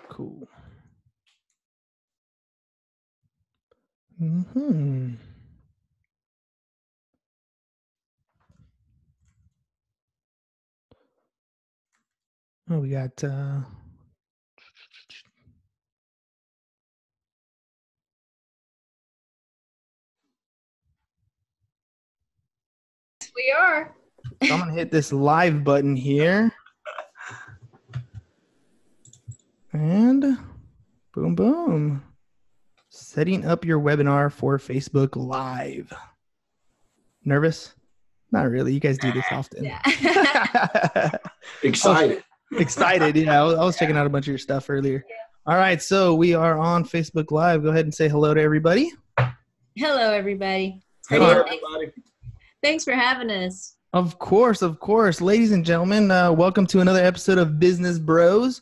Cool. Mm-hmm. Oh, we got we are. So I'm gonna hit this live button here. And boom, boom. Setting up your webinar for Facebook Live. Nervous? Not really. You guys do this often. Yeah. Excited. Excited. Yeah, I was checking out a bunch of your stuff earlier. Yeah. All right. So we are on Facebook Live. Go ahead and say hello to everybody. Hello, everybody. Hello, everybody. Thanks for having us. Of course. Of course. Ladies and gentlemen, welcome to another episode of Business Bros.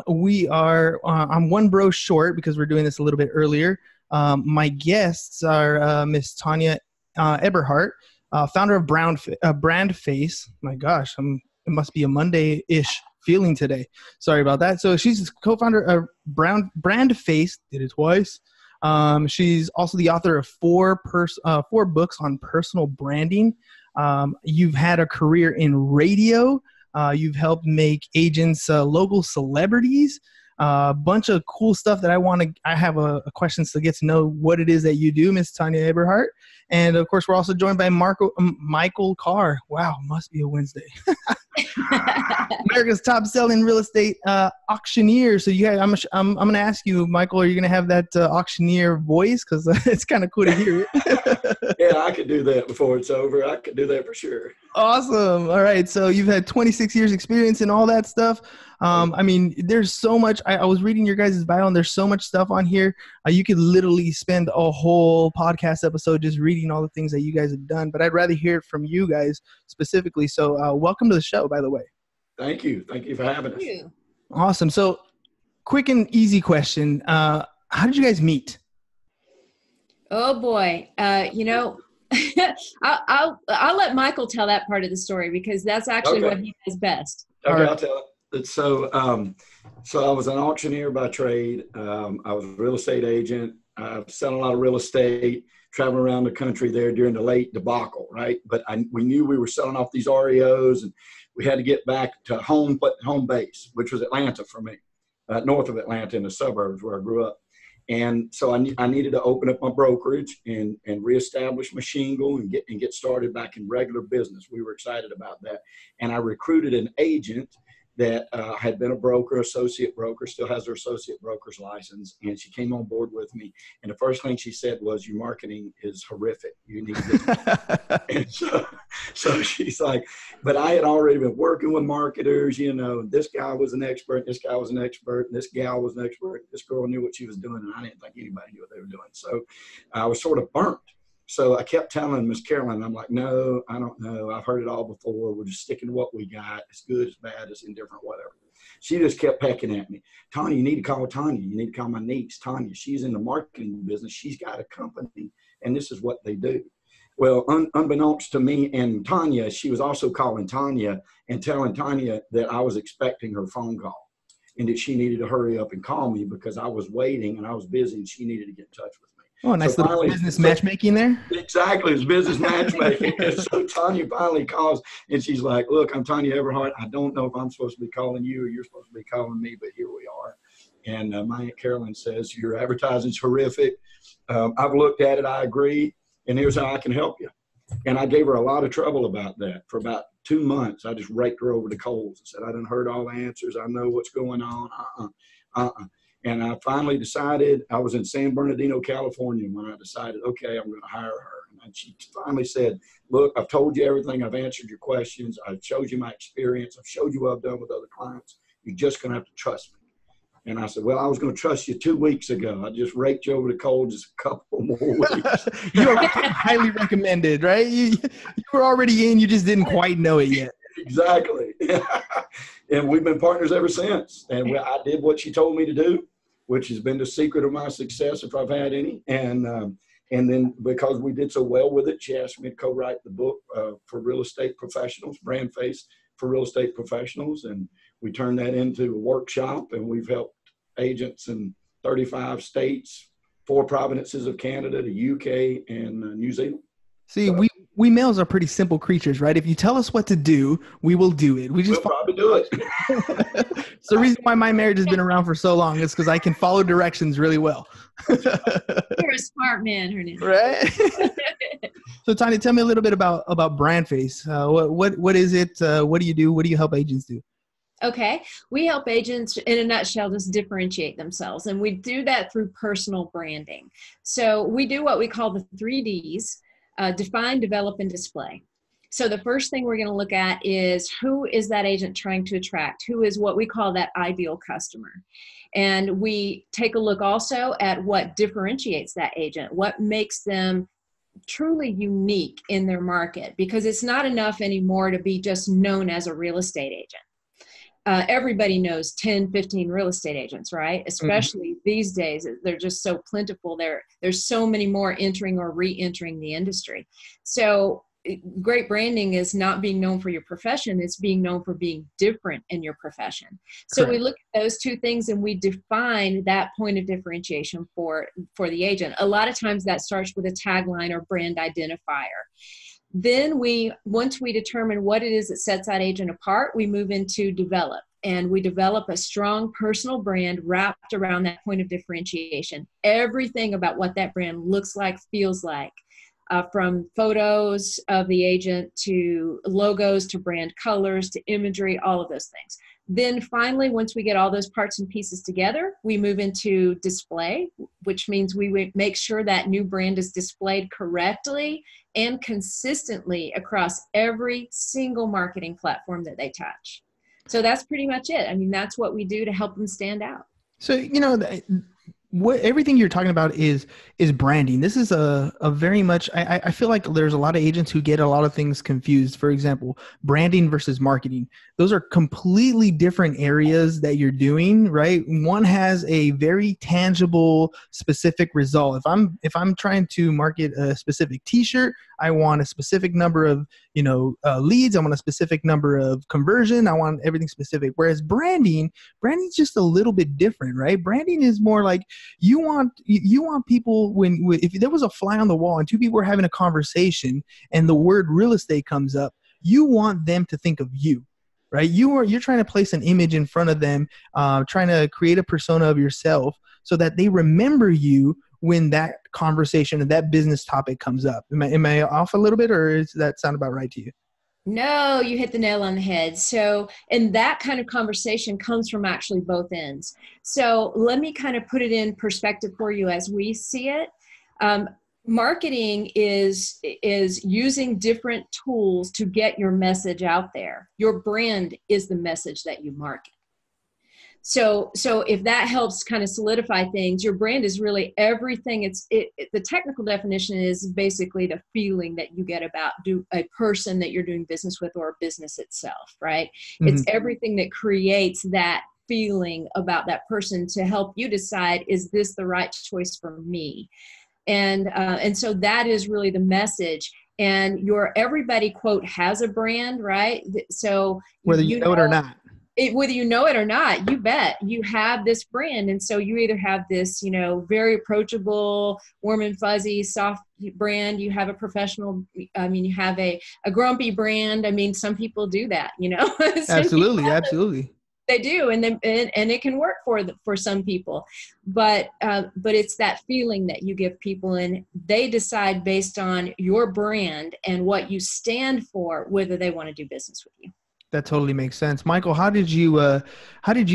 We are, I'm one bro short because we're doing this a little bit earlier. My guests are Miss Tonya Eberhart, founder of BrandFace. My gosh, it must be a Monday-ish feeling today. Sorry about that. So she's co-founder of BrandFace. Did it twice. She's also the author of four books on personal branding. You've had a career in radio. You've helped make agents local celebrities. A bunch of cool stuff that I have a questions to get to know what it is that you do, Miss Tonya Eberhart. And of course, we're also joined by Michael Carr. Wow, must be a Wednesday. America's top selling real estate auctioneer. So you guys, I'm going to ask you, Michael, are you going to have that auctioneer voice? Because it's kind of cool to hear it. Yeah, I could do that before it's over. I could do that for sure. Awesome. All right. So you've had 26 years experience in all that stuff. I mean, there's so much. I was reading your guys' bio, and there's so much stuff on here. You could literally spend a whole podcast episode just reading all the things that you guys have done. But I'd rather hear it from you guys specifically. So welcome to the show, by the way. Thank you. Thank you for having us. Awesome. So quick and easy question. How did you guys meet? Oh, boy. I'll let Michael tell that part of the story because that's actually what he does best. Okay, I'll tell it. So I was an auctioneer by trade. I was a real estate agent. I selling a lot of real estate, traveling around the country there during the late debacle, right? But we knew we were selling off these REOs, and we had to get back to home base, which was Atlanta for me, north of Atlanta in the suburbs where I grew up. And so I needed to open up my brokerage and reestablish my shingle and get started back in regular business. We were excited about that. And I recruited an agent that had been a broker, associate broker, still has her associate broker's license. And she came on board with me. And the first thing she said was, your marketing is horrific. You need to And so she's like, but I had already been working with marketers, this guy was an expert, this guy was an expert, and this gal was an expert. This girl knew what she was doing, and I didn't think anybody knew what they were doing. So I was sort of burnt. So I kept telling Miss Carolyn, I'm like, no, I don't know. I've heard it all before. We're just sticking to what we got. It's good, it's bad, it's indifferent, whatever. She just kept pecking at me. Tonya, you need to call Tonya. You need to call my niece, Tonya. She's in the marketing business. She's got a company, and this is what they do. Well, unbeknownst to me and Tonya, she was also calling Tonya and telling Tonya that I was expecting her phone call and that she needed to hurry up and call me because I was waiting and I was busy and she needed to get in touch with me. Oh, nice little business matchmaking there. Exactly. It's business matchmaking. And so Tonya finally calls and she's like, look, I'm Tonya Eberhart. I don't know if I'm supposed to be calling you or you're supposed to be calling me, but here we are. And my Aunt Carolyn says, your advertising's horrific. I've looked at it. I agree. And here's how I can help you. And I gave her a lot of trouble about that. For about 2 months, I just raked her over the coals and said, I done heard all the answers. I know what's going on. And I finally decided, I was in San Bernardino, California, when I decided, okay, I'm going to hire her. And she finally said, look, I've told you everything. I've answered your questions. I've showed you my experience. I've showed you what I've done with other clients. You're just going to have to trust me. And I said, well, I was going to trust you 2 weeks ago. I just raked you over the coals just a couple more weeks. You were highly recommended, right? You were already in. You just didn't quite know it yet. Exactly. And we've been partners ever since. And I did what she told me to do. which has been the secret of my success if I've had any. And then because we did so well with it, she asked me to co-write the book for real estate professionals, BrandFace for real estate professionals. And we turned that into a workshop, and we've helped agents in 35 states, 4 provinces of Canada, the UK, and New Zealand. See, so, we males are pretty simple creatures, right? If you tell us what to do, we will do it. We'll probably do it. It's the reason why my marriage has been around for so long is because I can follow directions really well. You're a smart man, Hernando. Right? So, Tonya, tell me a little bit about BrandFace. What is it? What do you do? What do you help agents do? Okay. We help agents, in a nutshell, just differentiate themselves. And we do that through personal branding. So we do what we call the 3 Ds. Define, develop, and display. So the first thing we're going to look at is who is that agent trying to attract? Who is what we call that ideal customer? And we take a look also at what differentiates that agent, what makes them truly unique in their market, because it's not enough anymore to be just known as a real estate agent. Everybody knows 10, 15 real estate agents, right? Especially these days, they're just so plentiful. There's so many more entering or re-entering the industry. So great branding is not being known for your profession. It's being known for being different in your profession. So we look at those 2 things and we define that point of differentiation for the agent. A lot of times that starts with a tagline or brand identifier. Then once we determine what it is that sets that agent apart, we move into develop, and we develop a strong personal brand wrapped around that point of differentiation. Everything about what that brand looks like, feels like, from photos of the agent to logos to brand colors to imagery, all of those things. Then finally, once we get all those parts and pieces together, we move into display, which means we make sure that new brand is displayed correctly and consistently across every single marketing platform that they touch. So that's pretty much it. I mean, that's what we do to help them stand out. So, everything you're talking about is branding. This is a very much, I feel like there's a lot of agents who get a lot of things confused. For example, branding versus marketing. Those are completely different areas that you're doing, right? One has a very tangible, specific result. If I'm trying to market a specific t-shirt, I want a specific number of, leads. I want a specific number of conversion. I want everything specific. Whereas branding's just a little bit different, right? Branding is more like you want people if there was a fly on the wall and 2 people were having a conversation and the word real estate comes up, you want them to think of you, right? You're trying to place an image in front of them, trying to create a persona of yourself so that they remember you when that conversation or that business topic comes up. Am I off a little bit, or does that sound about right to you? No, you hit the nail on the head. So, and that kind of conversation comes from actually both ends. So let me kind of put it in perspective for you as we see it. Marketing is using different tools to get your message out there. Your brand is the message that you market. So if that helps kind of solidify things, your brand is really everything. The technical definition is basically the feeling that you get about a person that you're doing business with or a business itself, right? Mm-hmm. It's everything that creates that feeling about that person to help you decide, is this the right choice for me? And so that is really the message. And everybody, quote, has a brand, right? So whether you know it or not. Whether you know it or not, you bet you have this brand. And so you either have this, very approachable, warm and fuzzy, soft brand. You have a professional, you have a grumpy brand. I mean, some people do that, Absolutely. They do. And it can work for some people, but it's that feeling that you give people, and they decide based on your brand and what you stand for, whether they want to do business with you. That totally makes sense. Michael, how did you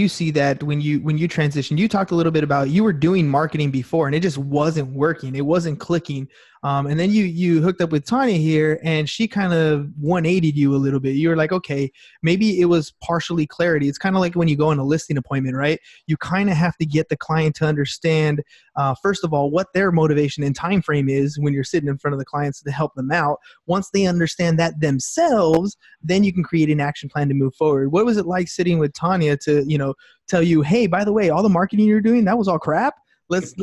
see that when you transitioned? You talked a little bit about you were doing marketing before and it just wasn't working. It wasn't clicking. And then you hooked up with Tonya here, and she kind of 180'd you a little bit. You were like, okay, maybe it was partially clarity. It's kind of like when you go on a listing appointment, right? You kind of have to get the client to understand, first of all, what their motivation and time frame is when you're sitting in front of the clients to help them out. Once they understand that themselves, then you can create an action plan to move forward. What was it like sitting with Tonya to, tell you, hey, by the way, all the marketing you're doing, that was all crap. Let's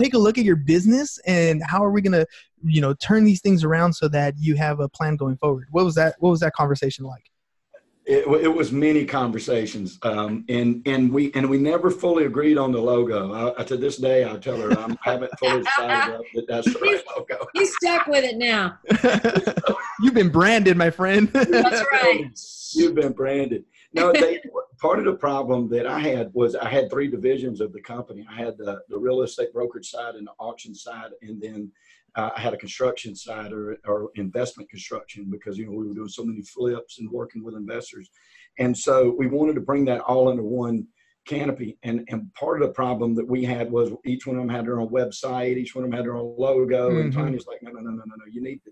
take a look at your business and how are we going to, turn these things around so that you have a plan going forward. What was that conversation like? It was many conversations, and we never fully agreed on the logo. To this day, I tell her I haven't fully decided that that's the right logo. He's stuck with it now. You've been branded, my friend. That's right. You've been branded. No, part of the problem that I had was I had three divisions of the company. I had the real estate brokerage side and the auction side, and then I had a construction side or investment construction because, we were doing so many flips and working with investors. And so we wanted to bring that all under one canopy. And part of the problem that we had was each one of them had their own website, each one of them had their own logo. Mm-hmm. And Tonya's like, no,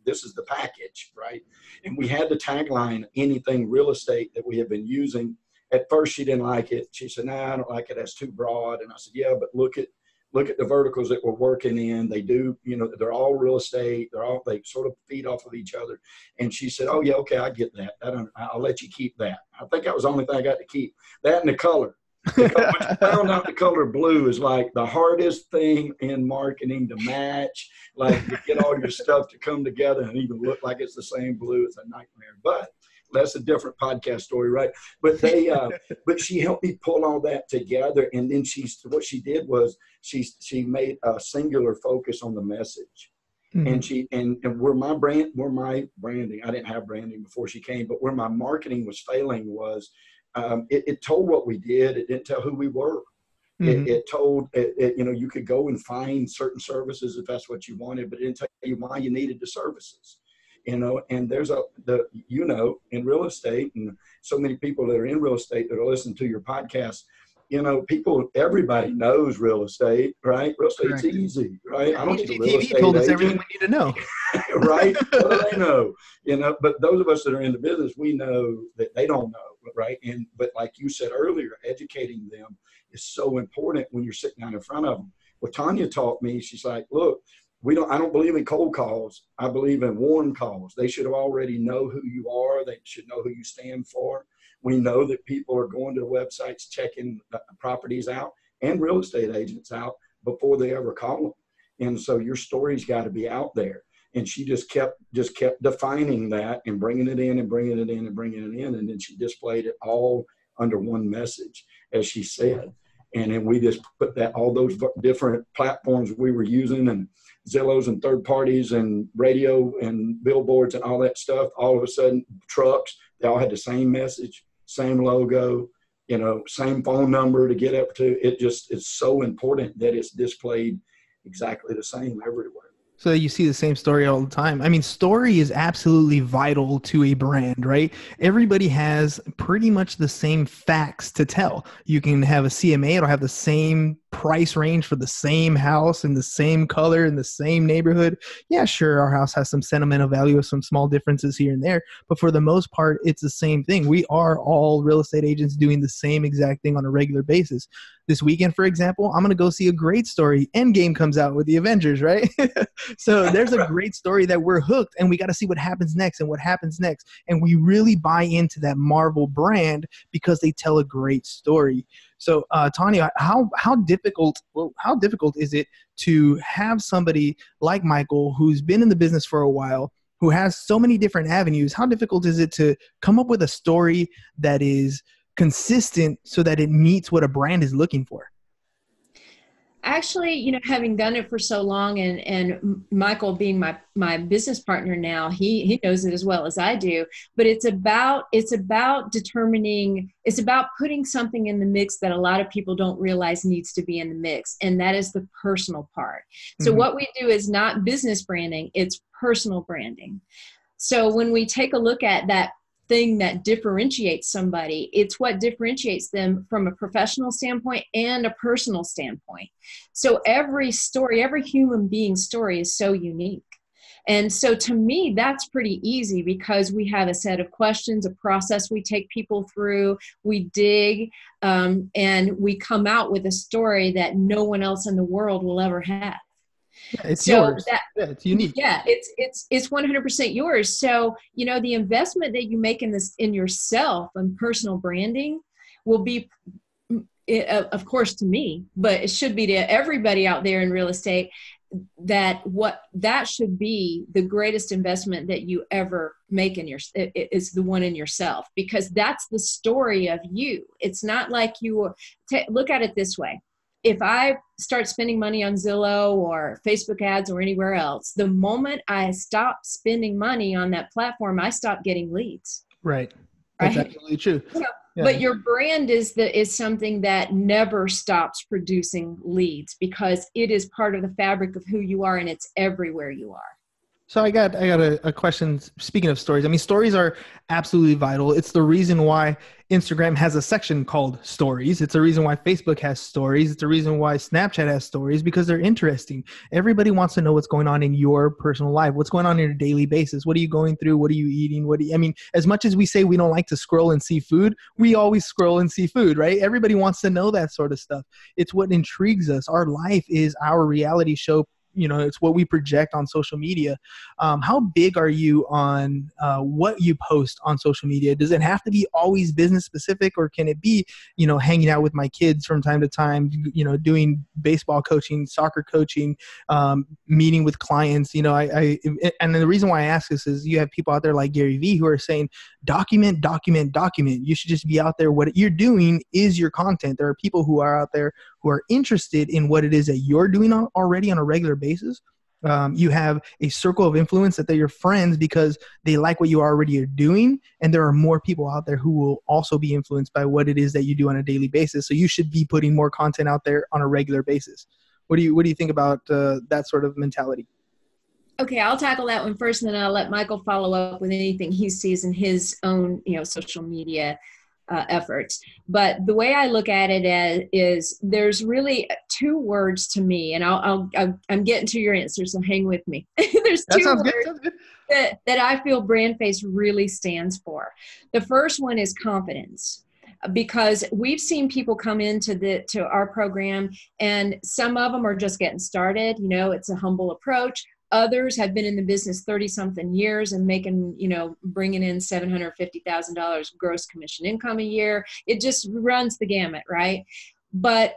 this is the package, right? And we had the tagline, anything real estate, that we have been using. At first, she didn't like it. She said, I don't like it. That's too broad. And I said, yeah, but look at the verticals that we're working in. They do, they're all real estate. They sort of feed off of each other. And she said, oh yeah, okay, I get that. I'll let you keep that. I think that was the only thing I got to keep. That and the color. When you found out the color blue is like the hardest thing in marketing to match, like to get all your stuff to come together and even look like it's the same blue. It's a nightmare. But that's a different podcast story, right? But but she helped me pull all that together, and then what she did was she made a singular focus on the message, mm-hmm. and where my branding, I didn't have branding before she came, but where my marketing was failing was it told what we did, it didn't tell who we were. Mm-hmm. It told you could go and find certain services if that's what you wanted, but it didn't tell you why you needed the services. And there's in real estate, and so many people that are in real estate that are listening to your podcast, everybody knows real estate, right? Real estate's Correct. Easy, right? Yeah, I don't need a real estate told us agent. Everything we need to know. Right? What do they know? But those of us that are in the business, we know that they don't know, right? But like you said earlier, educating them is so important when you're sitting down in front of them. What Tonya taught me, she's like, look, I don't believe in cold calls. I believe in warm calls. They should already know who you are. They should know who you stand for. We know that people are going to the websites, checking properties out and real estate agents out before they ever call them. And so your story's got to be out there. And she just kept defining that and bringing it in and bringing it in and bringing it in. And then she displayed it all under one message, as she said. And then we just put all those different platforms we were using, and Zillows and third parties and radio and billboards and all that stuff. All of a sudden, trucks, they all had the same message, same logo, same phone number to get up to. It's so important that it's displayed exactly the same everywhere. So you see the same story all the time. I mean, story is absolutely vital to a brand, right? Everybody has pretty much the same facts to tell. You can have a CMA, it'll have the same price range for the same house in the same color in the same neighborhood. Yeah, sure, our house has some sentimental value with some small differences here and there, but for the most part, it's the same thing. We are all real estate agents doing the same exact thing on a regular basis. This weekend, for example, I'm going to go see a great story. Endgame comes out with the Avengers, right? So there's a great story that we're hooked, and we got to see what happens next and what happens next. And we really buy into that Marvel brand because they tell a great story. So, Tonya, how difficult is it to have somebody like Michael, who's been in the business for a while, who has so many different avenues? How difficult is it to come up with a story that is consistent so that it meets what a brand is looking for? Actually, having done it for so long, and Michael being my business partner now, he knows it as well as I do. But it's about putting something in the mix that a lot of people don't realize needs to be in the mix, and that is the personal part. So what we do is not business branding; it's personal branding. So when we take a look at that thing that differentiates somebody. It's what differentiates them from a professional standpoint and a personal standpoint. So every story, every human being story is so unique. And so to me, that's pretty easy because we have a set of questions, a process we take people through, we dig, and we come out with a story that no one else in the world will ever have. Yeah, it's yours. It's unique. Yeah, it's 100% yours. So, the investment that you make in yourself and personal branding will be, of course, to me, but it should be to everybody out there in real estate, that should be the greatest investment that you ever make is the one in yourself, because that's the story of you. It's not like look at it this way. If I start spending money on Zillow or Facebook ads or anywhere else, the moment I stop spending money on that platform, I stop getting leads. Right. That's absolutely true. Yeah. But your brand is something that never stops producing leads, because it is part of the fabric of who you are, and it's everywhere you are. So I got a question. Speaking of stories, I mean, stories are absolutely vital. It's the reason why Instagram has a section called stories. It's the reason why Facebook has stories. It's the reason why Snapchat has stories, because they're interesting. Everybody wants to know what's going on in your personal life. What's going on on your daily basis? What are you going through? What are you eating? I mean, as much as we say we don't like to scroll and see food, we always scroll and see food, right? Everybody wants to know that sort of stuff. It's what intrigues us. Our life is our reality show. It's what we project on social media. How big are you on what you post on social media? Does it have to be always business specific, or can it be, hanging out with my kids from time to time, doing baseball coaching, soccer coaching, meeting with clients? And the reason why I ask this is you have people out there like Gary Vee who are saying, document. You should just be out there. What you're doing is your content. There are people who are out there who are interested in what it is that you're doing already on a regular basis. You have a circle of influence that they're your friends because they like what you already are doing. And there are more people out there who will also be influenced by what it is that you do on a daily basis. So you should be putting more content out there on a regular basis. What do you think about that sort of mentality? Okay, I'll tackle that one first, and then I'll let Michael follow up with anything he sees in his own, social media efforts. But the way I look at it is there's really two words to me, and I'm getting to your answer, so hang with me. There's two words that I feel BrandFace really stands for. The first one is confidence, because we've seen people come into our program, and some of them are just getting started. It's a humble approach. Others have been in the business 30-something years and making, bringing in $750,000 gross commission income a year. It just runs the gamut, right? But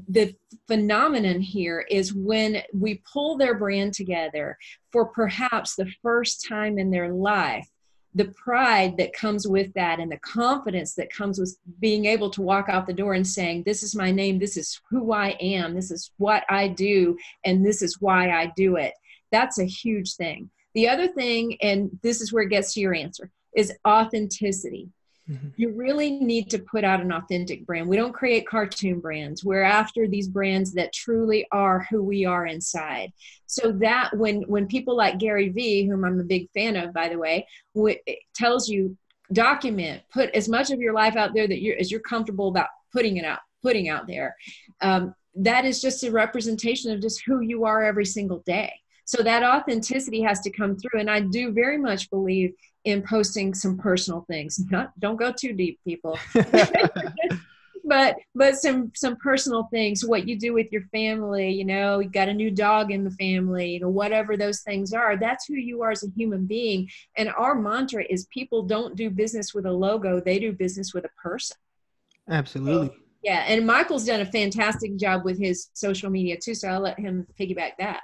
the phenomenon here is when we pull their brand together for perhaps the first time in their life, the pride that comes with that and the confidence that comes with being able to walk out the door and saying, this is my name, this is who I am, this is what I do, and this is why I do it. That's a huge thing. The other thing, and this is where it gets to your answer, is authenticity. Mm-hmm. You really need to put out an authentic brand. We don't create cartoon brands. We're after these brands that truly are who we are inside. So that when people like Gary Vee, whom I'm a big fan of, by the way, tells you, document, put as much of your life out there as you're comfortable about putting out there. That is just a representation of just who you are every single day. So that authenticity has to come through. And I do very much believe in posting some personal things. Don't go too deep, people. but some personal things, what you do with your family, you got a new dog in the family, whatever those things are, that's who you are as a human being. And our mantra is people don't do business with a logo. They do business with a person. Absolutely. So, yeah. And Michael's done a fantastic job with his social media too. So I'll let him piggyback that.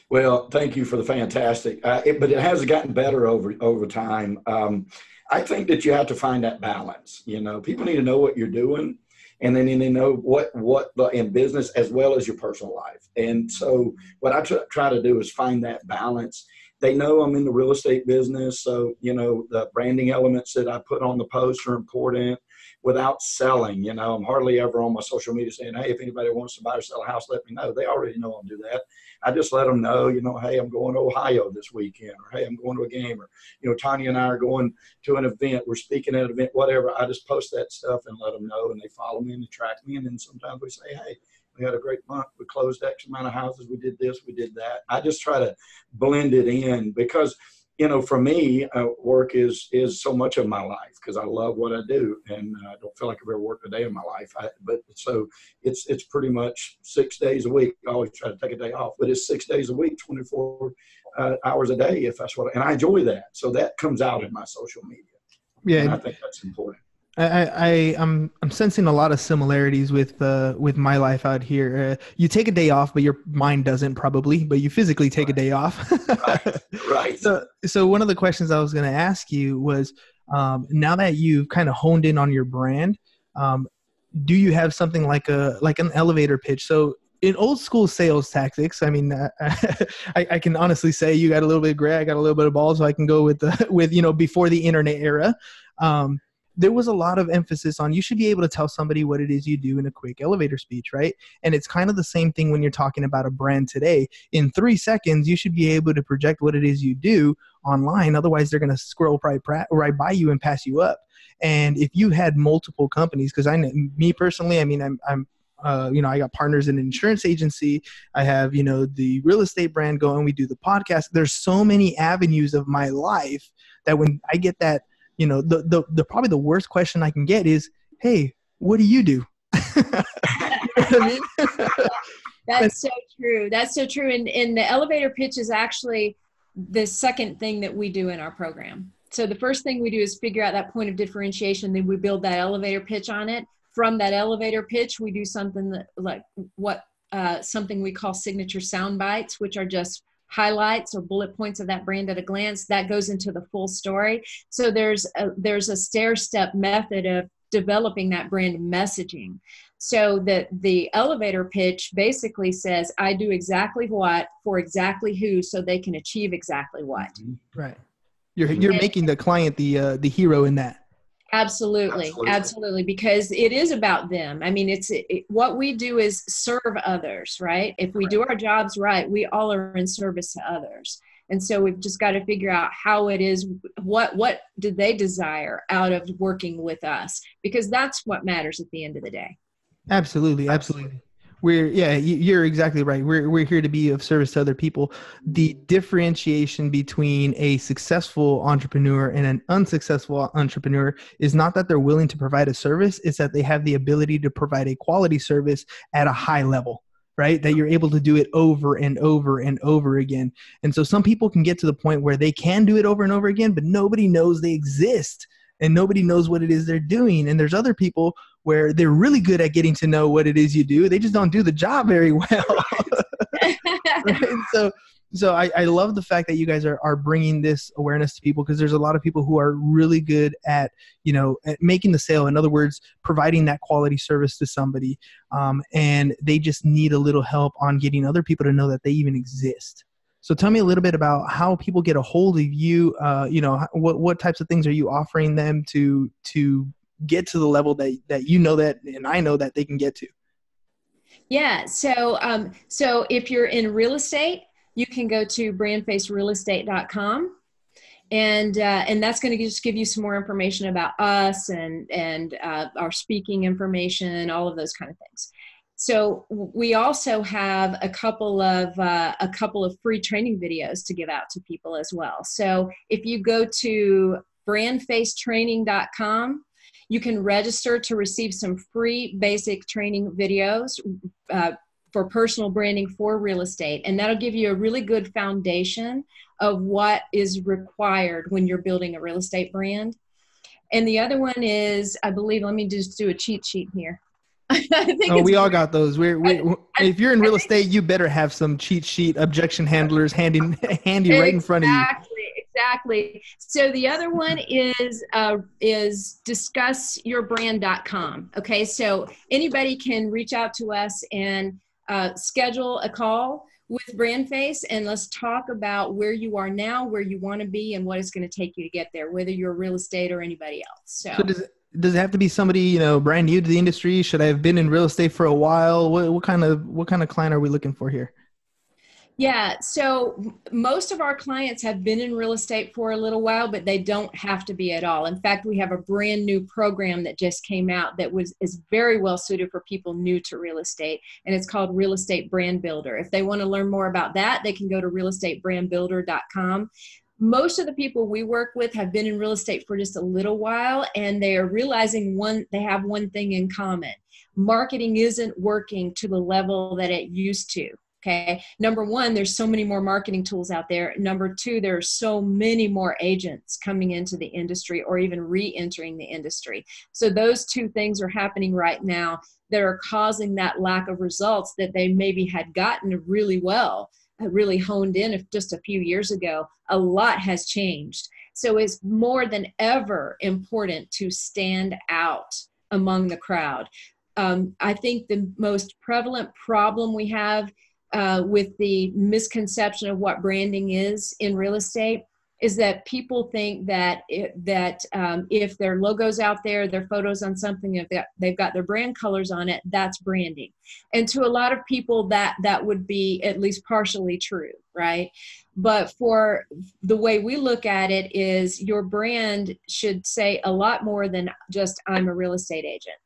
Well, thank you for the fantastic, but it has gotten better over time. I think that you have to find that balance. People need to know what you're doing, and then they need to know what in business as well as your personal life. And so what I try to do is find that balance. They know I'm in the real estate business, so the branding elements that I put on the post are important. without selling. You know, I'm hardly ever on my social media saying, hey, if anybody wants to buy or sell a house, let me know. They already know I'll do that. I just let them know, you know, hey, I'm going to Ohio this weekend, or hey, I'm going to a game, or, you know, Tonya and I are going to an event, we're speaking at an event, whatever. I just post that stuff and let them know, and they follow me and they track me. And then sometimes we say, hey, we had a great month. We closed X amount of houses. We did this, we did that. I just try to blend it in because, you know, for me, work is so much of my life because I love what I do, and I don't feel like I've ever worked a day in my life. But so it's pretty much 6 days a week. I always try to take a day off, but it's 6 days a week, 24 hours a day, if that's what. And I enjoy that, so that comes out in my social media. Yeah, and I think that's important. I'm sensing a lot of similarities with my life out here. You take a day off, but your mind doesn't probably, but you physically take a day off. Right. So one of the questions I was going to ask you was, now that you've kind of honed in on your brand, do you have something like an elevator pitch? So in old school sales tactics, I mean, I can honestly say you got a little bit of gray, I got a little bit of balls, so I can go with, you know, before the internet era. There was a lot of emphasis on you should be able to tell somebody what it is you do in a quick elevator speech, right? And it's kind of the same thing when you're talking about a brand today. In 3 seconds, you should be able to project what it is you do online. Otherwise, they're going to scroll right by you and pass you up. And if you had multiple companies, because me personally, I mean, I'm you know, I got partners in an insurance agency. I have, you know, the real estate brand going. We do the podcast. There's so many avenues of my life that when I get that, you know, the probably the worst question I can get is, hey, what do you do? You know what I mean? That's so true. That's so true. And the elevator pitch is actually the second thing that we do in our program. So the first thing we do is figure out that point of differentiation. Then we build that elevator pitch on it. From that elevator pitch, we do something something we call signature sound bites, which are just highlights or bullet points of that brand at a glance. That goes into the full story. So there's a stair-step method of developing that brand messaging. So that the elevator pitch basically says, I do exactly what for exactly who, so they can achieve exactly what. Right. You're making the client the hero in that. Absolutely. Because it is about them. I mean, what we do is serve others, right? If we do our jobs right, we all are in service to others. And so we've just got to figure out how it is, what do they desire out of working with us? Because that's what matters at the end of the day. Absolutely. You're exactly right. We're here to be of service to other people. The differentiation between a successful entrepreneur and an unsuccessful entrepreneur is not that they're willing to provide a service, it's that they have the ability to provide a quality service at a high level, right? That you're able to do it over and over and over again. And so some people can get to the point where they can do it over and over again, but nobody knows they exist and nobody knows what it is they're doing. And there's other people where they're really good at getting to know what it is you do. They just don't do the job very well. Right? So I love the fact that you guys are bringing this awareness to people, because there's a lot of people who are really good at, you know, at making the sale. In other words, providing that quality service to somebody. And they just need a little help on getting other people to know that they even exist. So tell me a little bit about how people get a hold of you. You know, what types of things are you offering them to get to the level that you know that, and I know that they can get to? Yeah. So if you're in real estate, you can go to brandfacerealestate.com. And that's going to just give you some more information about us and our speaking information, all of those kind of things. So we also have a couple of free training videos to give out to people as well. So if you go to brandfacetraining.com, you can register to receive some free basic training videos for personal branding for real estate. And that'll give you a really good foundation of what is required when you're building a real estate brand. And the other one is, I believe, let me just do a cheat sheet here. We all got those. If you're in real estate, you better have some cheat sheet objection handlers handy right in front of you. Exactly. So the other one is discussyourbrand.com. Okay. So anybody can reach out to us and schedule a call with BrandFace, and let's talk about where you are now, where you want to be, and what it's going to take you to get there, whether you're real estate or anybody else. So Does it have to be somebody, brand new to the industry? Should I have been in real estate for a while? What kind of client are we looking for here? Yeah, so most of our clients have been in real estate for a little while, but they don't have to be at all. In fact, we have a brand new program that just came out that is very well suited for people new to real estate, and it's called Real Estate Brand Builder. If they want to learn more about that, they can go to realestatebrandbuilder.com. Most of the people we work with have been in real estate for just a little while, and they are realizing they have one thing in common. Marketing isn't working to the level that it used to. Okay. Number one, there's so many more marketing tools out there. Number two, there are so many more agents coming into the industry or even re-entering the industry. So those two things are happening right now that are causing that lack of results that they maybe had gotten really well, really honed in just a few years ago. A lot has changed. So it's more than ever important to stand out among the crowd. I think the most prevalent problem we have with the misconception of what branding is in real estate is that people think that if their logo's out there, their photos on something, if they've got their brand colors on it, that's branding. And to a lot of people, that would be at least partially true, right? But for the way we look at it is your brand should say a lot more than just I'm a real estate agent.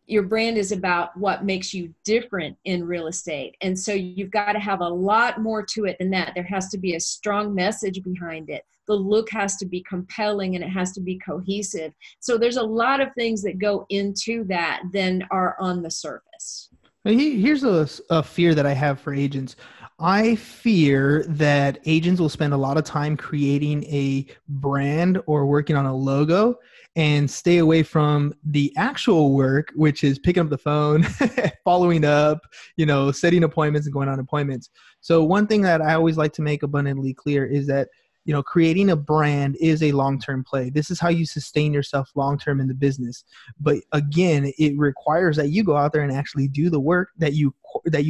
Your brand is about what makes you different in real estate. And so you've got to have a lot more to it than that. There has to be a strong message behind it. The look has to be compelling and it has to be cohesive. So there's a lot of things that go into that than are on the surface. Here's a fear that I have for agents. I fear that agents will spend a lot of time creating a brand or working on a logo and stay away from the actual work, which is picking up the phone, following up, setting appointments and going on appointments. So one thing that I always like to make abundantly clear is that, creating a brand is a long-term play. This is how you sustain yourself long-term in the business. But again, it requires that you go out there and actually do the work, that you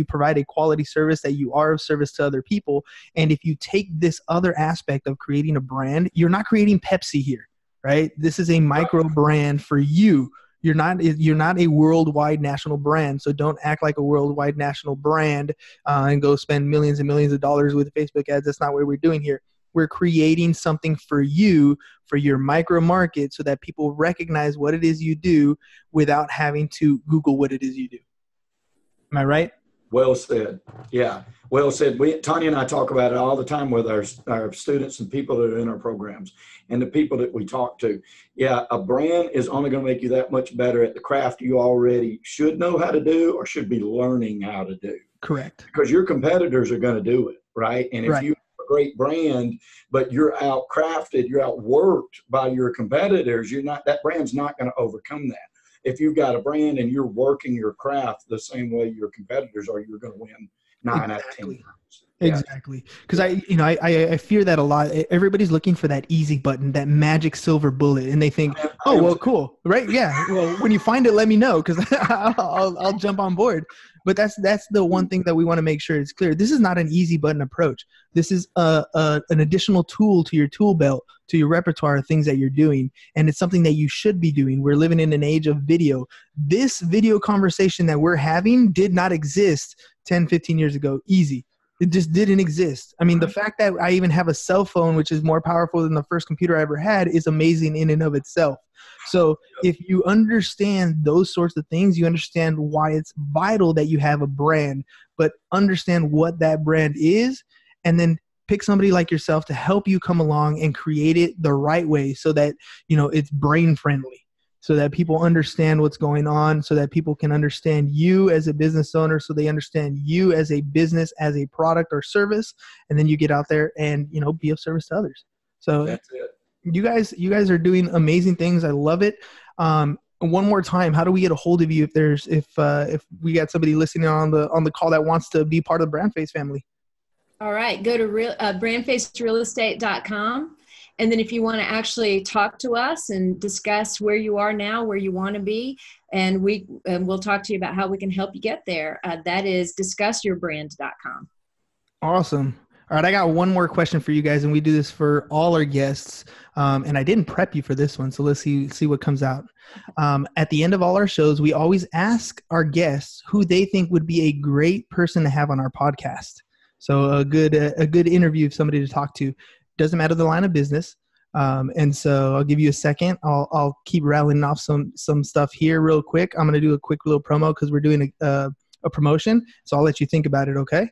provide a quality service, that you are of service to other people. And if you take this other aspect of creating a brand, you're not creating Pepsi here, right? This is a micro brand for you. You're not a worldwide national brand. So don't act like a worldwide national brand and go spend millions and millions of dollars with Facebook ads. That's not what we're doing here. We're creating something for you, for your micro market, so that people recognize what it is you do without having to Google what it is you do. Am I right? Well said. Yeah, well said. Tonya and I talk about it all the time with our students and people that are in our programs and the people that we talk to. Yeah, a brand is only going to make you that much better at the craft you already should know how to do or should be learning how to do. Correct. Because your competitors are going to do it, right? And if you have a great brand, but you're outcrafted, you're outworked by your competitors, that brand's not going to overcome that. If you've got a brand and you're working your craft the same way your competitors are, you're going to win 9 out of 10 times. Yeah. Exactly. Because I fear that a lot. Everybody's looking for that easy button, that magic silver bullet, and they think, oh, well, cool, right? Yeah. Well, when you find it, let me know, because I'll jump on board. But that's the one thing that we want to make sure is clear. This is not an easy button approach. This is an additional tool to your tool belt, to your repertoire of things that you're doing. And it's something that you should be doing. We're living in an age of video. This video conversation that we're having did not exist 10, 15 years ago. Easy. It just didn't exist. I mean, the fact that I even have a cell phone, which is more powerful than the first computer I ever had, is amazing in and of itself. So if you understand those sorts of things, you understand why it's vital that you have a brand, but understand what that brand is, and then pick somebody like yourself to help you come along and create it the right way so that, it's brain friendly. So that people understand what's going on, so that people can understand you as a business owner, so they understand you as a business, as a product or service, and then you get out there and, be of service to others. So that's it. You guys are doing amazing things. I love it. One more time, how do we get a hold of you if we got somebody listening on the call that wants to be part of the BrandFace family? All right, go to brandfacerealestate.com. And then if you want to actually talk to us and discuss where you are now, where you want to be, and we'll talk to you about how we can help you get there, that is discussyourbrand.com. Awesome. All right, I got one more question for you guys, and we do this for all our guests. And I didn't prep you for this one, so let's see what comes out. At the end of all our shows, we always ask our guests who they think would be a great person to have on our podcast. So a good interview of somebody to talk to. Doesn't matter the line of business. And so I'll give you a second. I'll keep rattling off some stuff here real quick. I'm going to do a quick little promo because we're doing a promotion. So I'll let you think about it. Okay.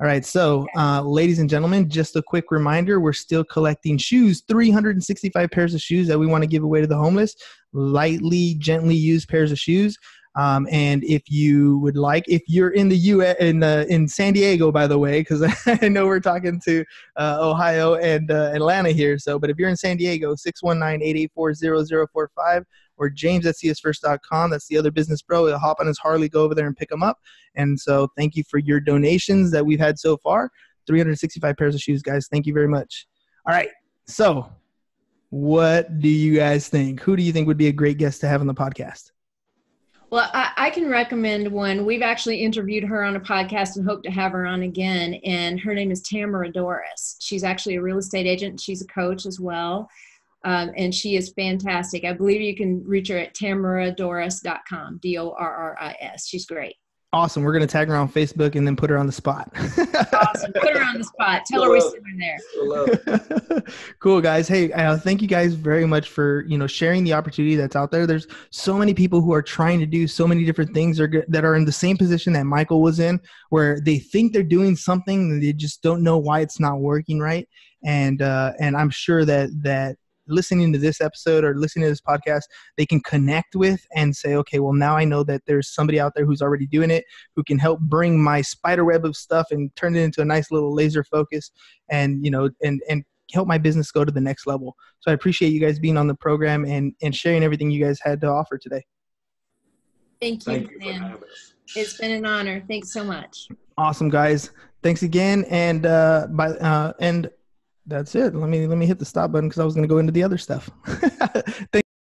All right. So, ladies and gentlemen, just a quick reminder, we're still collecting shoes, 365 pairs of shoes that we want to give away to the homeless, lightly, gently used pairs of shoes. And if you would like, if you're in the U.S. in San Diego, by the way, because I know we're talking to Ohio and Atlanta here. So, but if you're in San Diego, 619-884-0045 or james@csfirst.com. That's the other business bro. He'll hop on his Harley, go over there and pick them up. And so thank you for your donations that we've had so far. 365 pairs of shoes, guys. Thank you very much. All right. So what do you guys think? Who do you think would be a great guest to have on the podcast? Well, I can recommend one. We've actually interviewed her on a podcast and hope to have her on again. And her name is Tamara Doris. She's actually a real estate agent. She's a coach as well. And she is fantastic. I believe you can reach her at tamaradoris.com, DORRIS. She's great. Awesome. We're going to tag her on Facebook and then put her on the spot. Awesome. Put her on the spot. Tell her we sent her there. Cool, guys. Hey, thank you guys very much for, sharing the opportunity that's out there. There's so many people who are trying to do so many different things that are in the same position that Michael was in, where they think they're doing something and they just don't know why it's not working right. And I'm sure that listening to this episode or listening to this podcast, they can connect with and say, okay, well, now I know that there's somebody out there who's already doing it, who can help bring my spider web of stuff and turn it into a nice little laser focus and, and help my business go to the next level. So I appreciate you guys being on the program and sharing everything you guys had to offer today. Thank you, man. It's been an honor. Thanks so much. Awesome, guys. Thanks again. And, and that's it. Let me hit the stop button because I was going to go into the other stuff. Thank